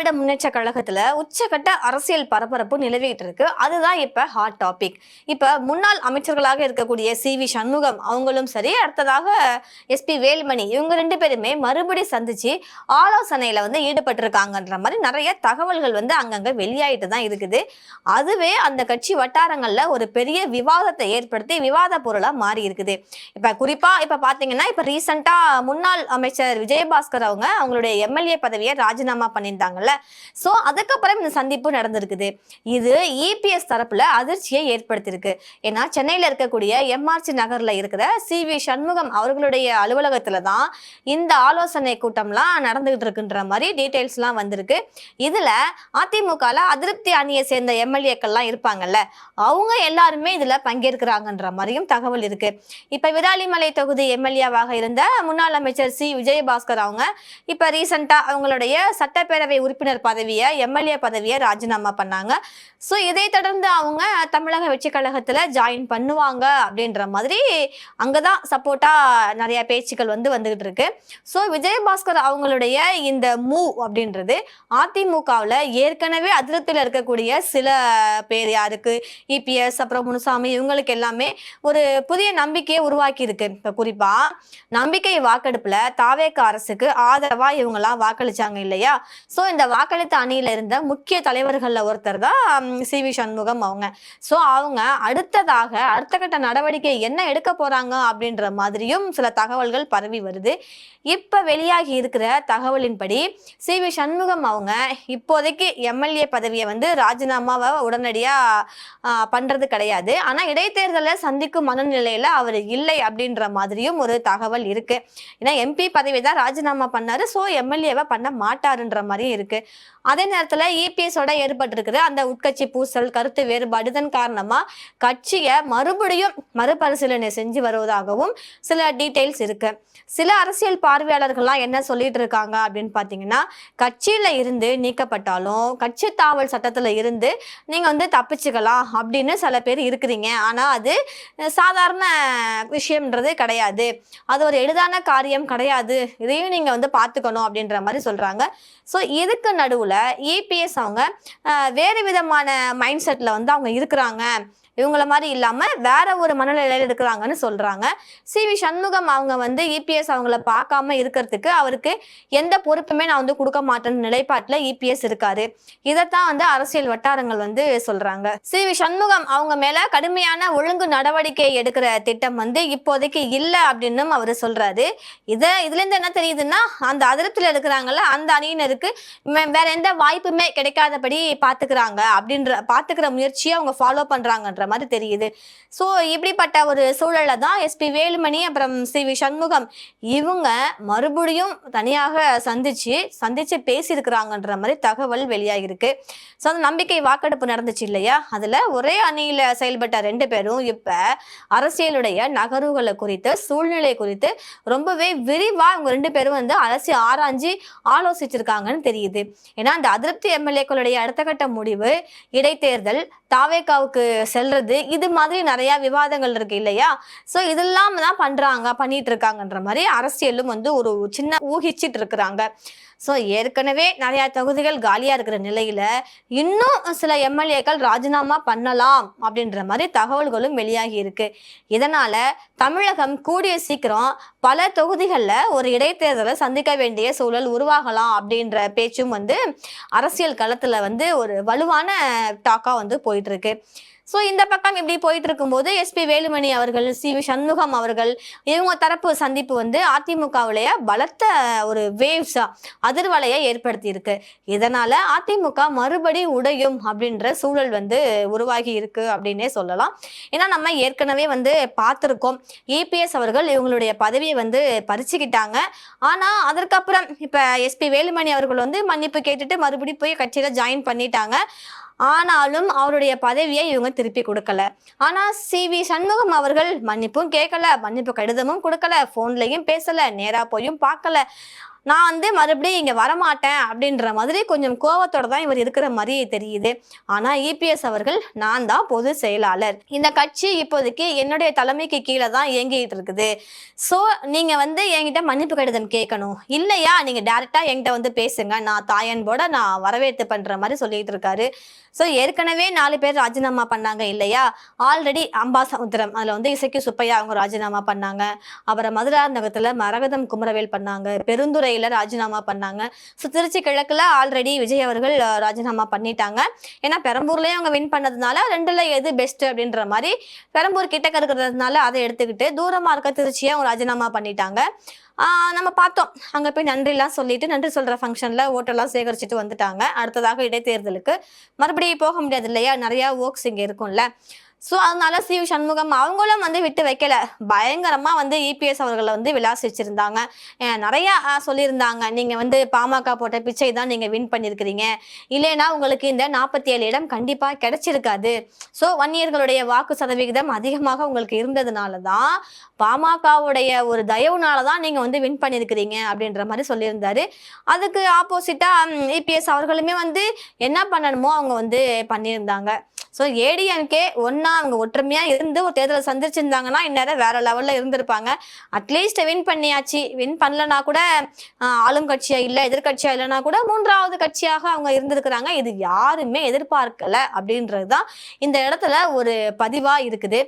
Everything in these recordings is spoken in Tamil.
திராவிட முன்னேற்ற கழகத்துல உச்சகட்ட அரசியல் பரபரப்பு நிலவிட்டு இருக்கு. அதுதான் இப்ப ஹாட் டாபிக். இப்ப முன்னாள் அமைச்சர்களாக இருக்கக்கூடிய சி.வி. சண்முகம் அவங்களும் சரி, அடுத்ததாக எஸ்.பி. வேலுமணி இவங்க ரெண்டு பேருமே மறுபடி சந்திச்சு ஆலோசனையில ஈடுபட்டிருக்காங்கன்ற மாதிரி நிறைய தகவல்கள் அங்கங்க வெளியாயிட்டு தான் இருக்குது. அதுவே அந்த கட்சி வட்டாரங்கள்ல ஒரு பெரிய விவாதத்தை ஏற்படுத்தி விவாத பொருளா மாறி இருக்குது. குறிப்பா பாத்தீங்கன்னா ரீசெண்டா முன்னாள் அமைச்சர் விஜயபாஸ்கர் அவங்களுடைய எம்எல்ஏ பதவியை ராஜினாமா பண்ணியிருந்தாங்கல்ல. சோ அதுக்கப்புறம் இந்த சந்திப்பு நடந்திருக்குது. இது இபிஎஸ் தரப்புல அதிர்ச்சியை ஏற்படுத்தியிருக்கு. ஏன்னா சென்னையில இருக்கக்கூடிய எம்ஆர்சி நகர்ல இருக்கிற சி.வி. சண்முகம் அவர்களுடைய அலுவலகத்துல தான் இந்த ஆலோசனை கூட்டம்லாம் நடந்துகிட்டு இருக்குன்ற மாதிரி டீடைல்ஸ் எல்லாம் வந்திருக்கு. இதுல அதிமுகல அதிருப்தி அணியை சேர்ந்த எம்எல்ஏக்கள்லாம் இருப்பாங்கல்ல, அவங்க எல்லாருமே இதுல பங்கேற்கிறாங்கன்ற மாதிரியும் தகவல் இருக்கு. இப்ப விராலிமலை தொகுதி எம்எல்ஏவாக இருந்த முன்னாள் அமைச்சர் சி விஜயபாஸ்கர் அவங்க இப்ப ரீசெண்டா அவங்களுடைய சட்டப்பேரவை உறுப்பினர் பதவியை எம்எல்ஏ பதவியை ராஜினாமா பண்ணாங்க. ஸோ இதை தொடர்ந்து அவங்க தமிழக வெற்றி கழகத்துல ஜாயின் பண்ணுவாங்க அப்படின்ற மாதிரி அங்கதான் சப்போர்ட்டா நிறைய பேச்சுக்கள் வந்துகிட்டு இருக்கு. ஸோ விஜயபாஸ்கர் அவங்களுடைய இந்த மூவ் அப்படின்றது அதிமுகவில் ஏற்கனவே அதிருப்தியில் இருக்கக்கூடிய சில பேர், யாருக்கு இபிஎஸ் அப்புறம் முனுசாமி இவங்களுக்கு எல்லாமே ஒரு புதிய நம்பிக்கையை உருவாக்கி இருக்கு. இப்ப குறிப்பா நம்பிக்கை வாக்கெடுப்புல தாவேக அரசுக்கு ஆதரவா இவங்கெல்லாம் வாக்களிச்சாங்க இல்லையா. சோ இந்த வாக்களித்த அணியில இருந்த முக்கிய தலைவர்கள்ல ஒருத்தர் தான் சி.வி. சண்முகம் அவங்க. சோ அவங்க அடுத்த கட்ட நடவடிக்கை என்ன எடுக்க போறாங்க அப்படின்ற மாதிரியும் சில தகவல்கள் பரவி வருது. இப்ப வெளியாகி இருக்கிற தகவலின்படி சி.வி. சண்முகம் அவங்க இப்போதைக்கு எம்எல்ஏ பதவியை ராஜினாமாவை உடனடியா பண்றது கிடையாது. ஆனா இடைத்தேர்தலை சந்திக்கும் மனநிலையில அவர் இல்லை அப்படின்ற மாதிரியும் ஒரு தகவல் இருக்கு. ஏன்னா எம்பி பதவி தான் ராஜினாமா பண்ணாரு, சோ எம்எல்ஏவை பண்ண மாட்டாருன்ற மாதிரியும் இருக்கு. அதே நேரத்துல இபிஎஸோட ஏற்பட்டிருக்கிற அந்த உட்கட்சி பூசல், கருத்து வேறுபாடு இதன் காரணமா கட்சியை மறுபடியும் மறுபரிசீலனை செஞ்சு வருவதாகவும் சில டீடைல்ஸ் இருக்கு. சில அரசியல் பார்வையாளர்கள்லாம் என்ன சொல்லிட்டு இருக்காங்க அப்படின்னு பாத்தீங்கன்னா, கட்சியில இருந்து நீக்கப்பட்டாலும் கட்சி தாவல் சட்டத்துல இருந்து நீங்க தப்பிச்சுக்கலாம் அப்படின்னு சில பேர் இருக்கிறீங்க. ஆனா அது சாதாரண விஷயம்ன்றது கிடையாது, அது ஒரு எளிதான காரியம் கிடையாது, இதையும் நீங்க பாத்துக்கணும் அப்படின்ற மாதிரி சொல்றாங்க. ஸோ இதுக்கு நடுவுல இபிஎஸ் அவங்க வேறு விதமான மைண்ட் செட்ல அவங்க இருக்கிறாங்க, இவங்கள மாதிரி இல்லாம வேற ஒரு மனநிலையில இருக்கிறாங்கன்னு சொல்றாங்க. சி.வி. சண்முகம் அவங்க இபிஎஸ் அவங்கள பார்க்காம இருக்கிறதுக்கு அவருக்கு எந்த பொறுப்புமே நான் கொடுக்க மாட்டேன்னு நிலைப்பாட்டுல இபிஎஸ் இருக்காரு. இதைத்தான் அரசியல் வட்டாரங்கள் சொல்றாங்க. சி.வி. சண்முகம் அவங்க மேல கடுமையான ஒழுங்கு நடவடிக்கை எடுக்கிற திட்டம் இப்போதைக்கு இல்ல அப்படின்னு அவரு சொல்றாரு. இதுல இருந்து என்ன தெரியுதுன்னா, அந்த அதிருப்தியில இருக்கிறாங்கல்ல அந்த அணியினருக்கு வேற எந்த வாய்ப்புமே கிடைக்காதபடி பாத்துக்கிற முயற்சியை அவங்க ஃபாலோ பண்றாங்கன்ற மாதிரி தெரியுது. சோ இப்படிப்பட்ட ஒரு சூழல்ல தான் எஸ்.பி. வேலுமணி அப்புறம் சி.வி. சண்முகம் இவங்க மறுபடியும் தனியாக சந்திச்சு பேசியிருக்கிறாங்கன்ற மாதிரி தகவல் வெளியாகிருக்கு. ஸோ அந்த நம்பிக்கை வாக்கெடுப்பு நடந்துச்சு இல்லையா, அதுல ஒரே அணியில செயல்பட்ட ரெண்டு பேரும் இப்ப அரசியலுடைய நகர்வுகளை குறித்து, சூழ்நிலை குறித்து ரொம்பவே விரிவா இவங்க ரெண்டு பேரும் அரசியல் ஆராய்ச்சி ஆலோசிச்சிருக்காங்கன்னு தெரியுது. ஏன்னா அந்த அதிருப்தி எம்எல்ஏக்களுடைய அடுத்த கட்ட முடிவு, இடைத்தேர்தல், தாவேகாவுக்கு செல்றது, இது மாதிரி நிறைய விவாதங்கள் இருக்கு இல்லையா. சோ இதெல்லாம் தான் பண்ணிட்டு இருக்காங்கன்ற மாதிரி அரசியலும் ஒரு சின்ன ஊகிச்சிட்டு இருக்கிறாங்க. ஸோ ஏற்கனவே நிறைய தொகுதிகள் காலியா இருக்கிற நிலையில இன்னும் சில எம்எல்ஏக்கள் ராஜினாமா பண்ணலாம் அப்படின்ற மாதிரி தகவல்களும் வெளியாகி இருக்கு. இதனால தமிழகம் கூடிய சீக்கிரம் பல தொகுதிகளில் ஒரு இடைத்தேர்தலை சந்திக்க வேண்டிய சூழல் உருவாகலாம் அப்படின்ற பேச்சும் அரசியல் களத்துல ஒரு வலுவான டாக்கா போயிட்டு இருக்கு. ஸோ இந்த பக்கம் இப்படி போயிட்டு இருக்கும்போது எஸ்.பி. வேலுமணி அவர்கள், சி.வி. சண்முகம் அவர்கள் இவங்க தரப்பு சந்திப்பு அதிமுகவுடைய பலத்த ஒரு வேவ்ஸா அதிர்வலையை ஏற்படுத்தி இருக்கு. இதனால அதிமுக மறுபடி உடையும் அப்படின்ற சூழல் உருவாகி இருக்கு அப்படின்னே சொல்லலாம். ஏன்னா நம்ம ஏற்கனவே பார்த்திருக்கோம், இபிஎஸ் அவர்கள் இவங்களுடைய பதவியை பறிச்சுக்கிட்டாங்க. ஆனா அதற்கப்புறம் இப்ப எஸ்.பி. வேலுமணி அவர்கள் மன்னிப்பு கேட்டுட்டு மறுபடியும் போய் கட்சியில ஜாயின் பண்ணிட்டாங்க. ஆனாலும் அவருடைய பதவியை இவங்க திருப்பி கொடுக்கல. ஆனா சி.வி. சண்முகம் அவர்கள் மன்னிப்பும் கேட்கல, மன்னிப்பு கடிதமும் கொடுக்கல, போன்லயும் பேசல, நேரா போயும் பார்க்கல. நான் வந்து மறுபடியும் இங்க வரமாட்டேன் அப்படின்ற மாதிரி கொஞ்சம் கோவத்தோட தான் இவர் இருக்கிற மாதிரி தெரியுது. ஆனா இபிஎஸ் அவர்கள் நான் தான் பொது செயலாளர், இந்த கட்சி இப்போதைக்கு என்னுடைய தலைமைக்கு கீழே தான் இயங்கிட்டு இருக்குது. ஸோ நீங்க வந்து என்கிட்ட மன்னிப்பு கடிதம் கேட்கணும், இல்லையா நீங்க டைரக்டா என்கிட்ட வந்து பேசுங்க, நான் தாயன்போட நான் வரவேற்பு பண்ற மாதிரி சொல்லிட்டு இருக்காரு. ஸோ ஏற்கனவே 4 பேர் ராஜினாமா பண்ணாங்க இல்லையா, ஆல்ரெடி அம்பாசமுத்திரம் அதில் வந்து இசைக்கு சுப்பையா அவங்க ராஜினாமா பண்ணாங்க, அப்புறம் மதுரார் நகரத்தில் மரகதம் குமரவேல் பண்ணாங்க, பெருந்துறையில் ராஜினாமா பண்ணாங்க. ஸோ திருச்சி கிழக்கில் ஆல்ரெடி விஜய் அவர்கள் ராஜினாமா பண்ணிட்டாங்க. ஏன்னா பெரம்பூர்லேயும் அவங்க வின் பண்ணதுனால 2ல் எது பெஸ்ட் அப்படின்ற மாதிரி பெரம்பூர் கிட்டக்க இருக்கிறதுனால அதை எடுத்துக்கிட்டு தூரமாக இருக்க திருச்சியை அவங்க ராஜினாமா பண்ணிட்டாங்க. நம்ம பார்த்தோம், அங்கே போய் நன்றிலாம் சொல்லிட்டு நன்றி சொல்கிற ஃபங்க்ஷனில் ஓட்டெல்லாம் சேகரிச்சுட்டு வந்துட்டாங்க. அடுத்ததாக இடைத்தேர்தலுக்கு மறுபடியும் போக முடியாது இல்லையா, நிறையா ஒர்க்ஸ் இங்கே இருக்கும்ல. ஸோ அதனால சி.வி. சண்முகம் அவங்களும் வந்து விட்டு வைக்கல, பயங்கரமாக வந்து இபிஎஸ் அவர்களை வந்து விளாசிச்சிருந்தாங்க. நிறையா சொல்லியிருந்தாங்க, நீங்கள் வந்து பாமக போட்ட பிச்சை தான் நீங்கள் வின் பண்ணியிருக்கிறீங்க, இல்லைன்னா உங்களுக்கு இந்த 47 இடம் கண்டிப்பாக கிடைச்சிருக்காது. ஸோ வன்னியர்களுடைய வாக்கு சதவிகிதம் அதிகமாக உங்களுக்கு இருந்ததுனால தான், பாமகவுடைய ஒரு தயவுனால தான் நீங்கள் வந்து வின் பண்ணியிருக்கிறீங்க அப்படின்ற மாதிரி சொல்லியிருந்தாரு. அதுக்கு ஆப்போசிட்டாக இபிஎஸ் அவர்களுமே வந்து என்ன பண்ணணுமோ அவங்க வந்து பண்ணியிருந்தாங்க. ஸோ ஏடிஎம்கே ஒன்றா அவங்க ஒற்றுமையாக இருந்து ஒரு தேர்தலை சந்திச்சிருந்தாங்கன்னா இந்நேரம் வேற லெவலில் இருந்திருப்பாங்க. அட்லீஸ்ட் வின் பண்ணியாச்சு, வின் பண்ணலனா கூட ஆளும் கட்சியாக இல்லை எதிர்கட்சியாக இல்லைனா கூட 3வது கட்சியாக அவங்க இருந்திருக்கிறாங்க. இது யாருமே எதிர்பார்க்கலை அப்படின்றது தான் இந்த இடத்துல ஒரு பதிவாக இருக்குது.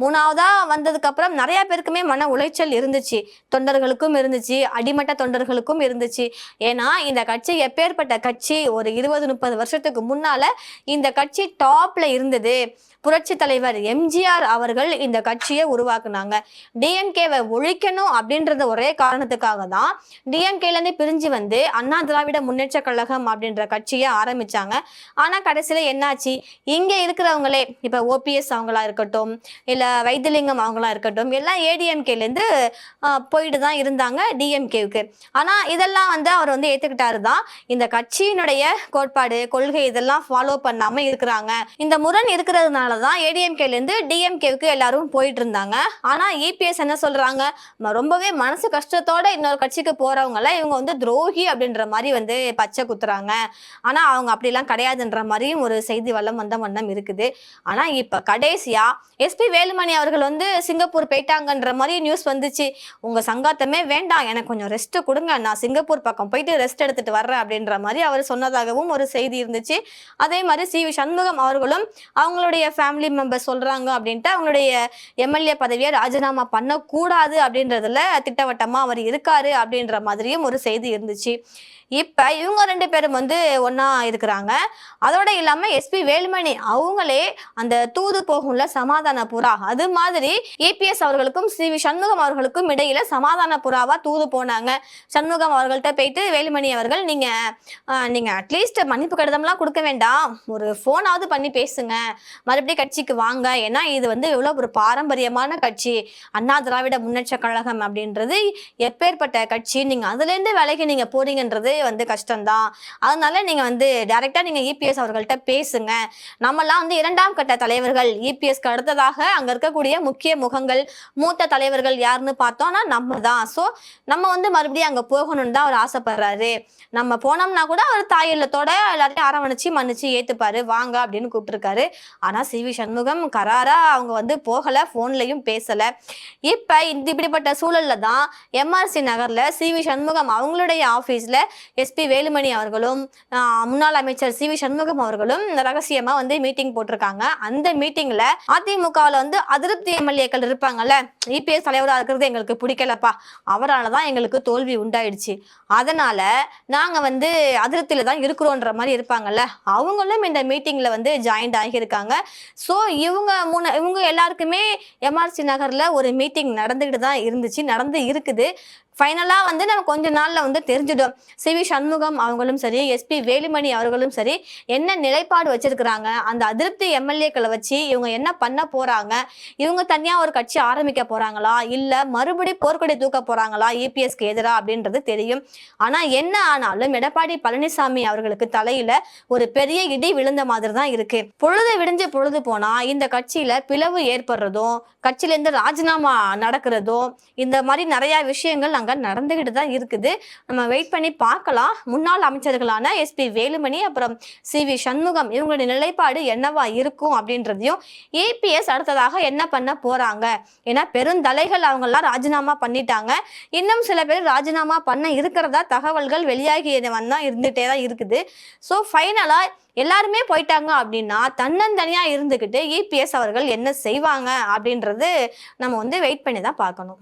3வதாக வந்ததுக்கப்புறம் நிறையா பேருக்குமே மன உளைச்சல் இருந்துச்சு, தொண்டர்களுக்கும் இருந்துச்சு, அடிமட்ட தொண்டர்களுக்கும் இருந்துச்சு. ஏன்னா இந்த கட்சி எப்பேற்பட்ட கட்சி, ஒரு 20-30 வருஷத்துக்கு முன்னால் இந்த கட்சி டாப்ல இருந்தது. புரட்சி தலைவர் எம்ஜிஆர் அவர்கள் இந்த கட்சியை உருவாக்குனாங்க. டிஎம்கேவை ஒழிக்கணும் அப்படின்றது ஒரே காரணத்துக்காக தான் டிஎம்கேலேருந்து பிரிஞ்சு வந்து அண்ணா திராவிட முன்னேற்ற கழகம் அப்படின்ற கட்சியை ஆரம்பிச்சாங்க. ஆனால் கடைசியில் என்னாச்சு, இங்கே இருக்கிறவங்களே இப்போ ஓபிஎஸ் அவங்களா இருக்கட்டும், இல்லை வைத்திலிங்கம் அவங்களா இருக்கட்டும், எல்லாம் ஏடிஎம்கேலேருந்து போயிட்டு தான் இருந்தாங்க டிஎம்கேவுக்கு. ஆனால் இதெல்லாம் வந்து அவர் வந்து ஏற்றுக்கிட்டாரு தான், இந்த கட்சியினுடைய கோட்பாடு கொள்கை இதெல்லாம் ஃபாலோ பண்ணாமல் இருக்கிறாங்க. இந்த முரண் இருக்கிறதுனால தான் ஏடிஎம்கேலேருந்து டிஎம்கேவுக்கு எல்லாரும் போயிட்டு இருந்தாங்க. ஆனால் இபிஎஸ் என்ன சொல்றாங்க, ரொம்பவே மனசு கஷ்டத்தோட இன்னொரு கட்சிக்கு போறவங்கள இவங்க வந்து துரோகி அப்படின்ற மாதிரி வந்து பச்சை குத்துறாங்க. ஆனால் அவங்க அப்படிலாம் கிடையாதுன்ற மாதிரியும் ஒரு செய்தி வல்லம் வந்த வண்ணம் இருக்குது. ஆனால் இப்போ கடைசியா எஸ்பி வேலுமணி அவர்கள் வந்து சிங்கப்பூர் போயிட்டாங்கன்ற மாதிரி நியூஸ் வந்துச்சு. உங்க சங்காத்தமே வேண்டாம், எனக்கு கொஞ்சம் ரெஸ்ட் கொடுங்க, நான் சிங்கப்பூர் பக்கம் போயிட்டு ரெஸ்ட் எடுத்துட்டு வர்றேன் அப்படின்ற மாதிரி அவர் சொன்னதாகவும் ஒரு செய்தி இருந்துச்சு. அதே மாதிரி சி.வி. சண்முகம் அவர்களும் அவங்களுடைய ஃபேமிலி மெம்பர்ஸ் சொல்றாங்க அப்படின்ட்டு அவங்களுடைய எம்எல்ஏ பதவியை ராஜினாமா பண்ணக்கூடாது அப்படின்றதுல திட்டவட்டமா அவர் இருக்காரு அப்படின்ற மாதிரியும் ஒரு செய்தி இருந்துச்சு. இப்ப இவங்க 2 பேரும் வந்து ஒன்னா இருக்கிறாங்க. அதோட இல்லாம எஸ்பி வேலுமணி அவங்களே அந்த தூது போகும்ல சமாதான புறா, அது மாதிரி இபிஎஸ் அவர்களுக்கும் சி.வி. சண்முகம் அவர்களுக்கும் இடையில சமாதான புறாவா தூது போனாங்க. சண்முகம் அவர்கள்ட்ட போயிட்டு வேலுமணி அவர்கள் நீங்க அட்லீஸ்ட் மன்னிப்பு கடிதம்லாம் கொடுக்க வேண்டாம், ஒரு போனாவது பண்ணி பேசுங்க, மறுபடியும் கட்சிக்கு வாங்க, ஏன்னா இது வந்து எவ்வளவு ஒரு பாரம்பரியமான கட்சி, அண்ணா திராவிட முன்னேற்ற கழகம் அப்படின்றது எப்பேற்பட்ட கட்சி, நீங்க அதுல இருந்து விலைக்கு நீங்க போறீங்கன்றது வந்து கஷ்டம்தான். அதனால நீங்க வந்து டைரக்டா நீங்க இபிஎஸ் அவர்கள்ட்ட பேசுங்க. நம்மலாம் வந்து 2ஆம் கட்ட தலைவர்கள், இபிஎஸ்க்கு அடுத்ததாக அங்க இருக்கக்கூடிய முக்கிய முகங்கள் மூத்த தலைவர்கள் யாருன்னு பார்த்தோம்னா நம்ம தான். ஸோ நம்ம வந்து மறுபடியும் அங்க போகணும்னு தான் அவர் ஆசைப்படுறாரு. நம்ம போனோம்னா கூட அவர் தாயல்லத்தோட எல்லாரையும் அரவணைச்சு மன்னிச்சு ஏத்துப்பாரு, வாங்க அப்படின்னு கூப்பிட்டுருக்காரு. ஆனா சி.வி. சண்முகம் கராரா அவங்க வந்து போகல, போன்லயும் பேசல. இப்ப இப்படிப்பட்ட சூழல்ல தான் எம்ஆர்சி நகர்ல சி.வி. சண்முகம் அவங்களுடைய ஆபீஸ்ல எஸ்பி வேலுமணி அவர்களும் முன்னாள் அமைச்சர் சி.வி. சண்முகம் அவர்களும் ரகசியமா வந்து மீட்டிங் போட்டிருக்காங்க. அந்த மீட்டிங்ல அதிமுகவில் வந்து அதிருப்தி எம்எல்ஏக்கள் இருப்பாங்கல்ல, இபிஎஸ் தலைவராக இருக்கிறது எங்களுக்கு பிடிக்கலப்பா, அவரால் தான் எங்களுக்கு தோல்வி உண்டாயிடுச்சு, அதனால நாங்க வந்து அதிருப்தியில தான் இருக்கிறோன்ற மாதிரி இருப்பாங்கல்ல, அவங்களும் இந்த மீட்டிங்ல வந்து ஜாயின்ட் ஆகியிருக்காங்க. ஸோ இவங்க எல்லாருக்குமே எம்ஆர்சி நகர்ல ஒரு மீட்டிங் நடந்துகிட்டு தான் இருந்துச்சு, நடந்து இருக்குது. ஃபைனலா வந்து நம்ம கொஞ்ச நாள்ல வந்து தெரிஞ்சிடும் சி.வி. சண்முகம் அவங்களும் சரி, எஸ்பி வேலுமணி அவர்களும் சரி என்ன நிலைப்பாடு வச்சிருக்கிறாங்க, அந்த அதிருப்தி எம்எல்ஏக்களை வச்சு இவங்க என்ன பண்ண போறாங்க, இவங்க தனியா ஒரு கட்சி ஆரம்பிக்க போறாங்களா, இல்ல மறுபடி போர்க்கொடி தூக்க போறாங்களா இபிஎஸ்க்கு எதிரா அப்படின்றது தெரியும். ஆனா என்ன ஆனாலும் எடப்பாடி பழனிசாமி அவர்களுக்கு தலையில ஒரு பெரிய இடி விழுந்த மாதிரி தான் இருக்கு. பொழுது விடிஞ்சு பொழுது போனா இந்த கட்சியில பிளவு ஏற்படுறதும், கட்சியில இருந்து ராஜினாமா நடக்கிறதும், இந்த மாதிரி நிறைய விஷயங்கள் அங்க நடந்துகிட்டு தான் இருக்குது. நம்ம வெயிட் பண்ணி பார்க்கலாம். முன்னாள் அமைச்சர்களான எஸ்பி வேலுமணி அப்புறம் சிவி சண்முகம் இவங்களுடைய நிலைப்பாடு என்னவா இருக்கும் அப்படின்றதையும், ஏபிஎஸ் அடுத்ததாக என்ன பண்ண போறாங்க, ஏன்னா பெருந்தலைகள் அவங்க எல்லாம் ராஜினாமா பண்ணிட்டாங்க. இன்னும் சில பேர் ராஜினாமா பண்ண இருக்கிறதா தகவல்கள் வெளியாகி தான் இருந்துட்டே தான் இருக்குது. ஸோ ஃபைனலா எல்லாருமே போயிட்டாங்க அப்படின்னா தன்னந்தனியா இருந்துகிட்டு இபிஎஸ் அவர்கள் என்ன செய்வாங்க அப்படின்றது நம்ம வெயிட் பண்ணி தான் பார்க்கணும்.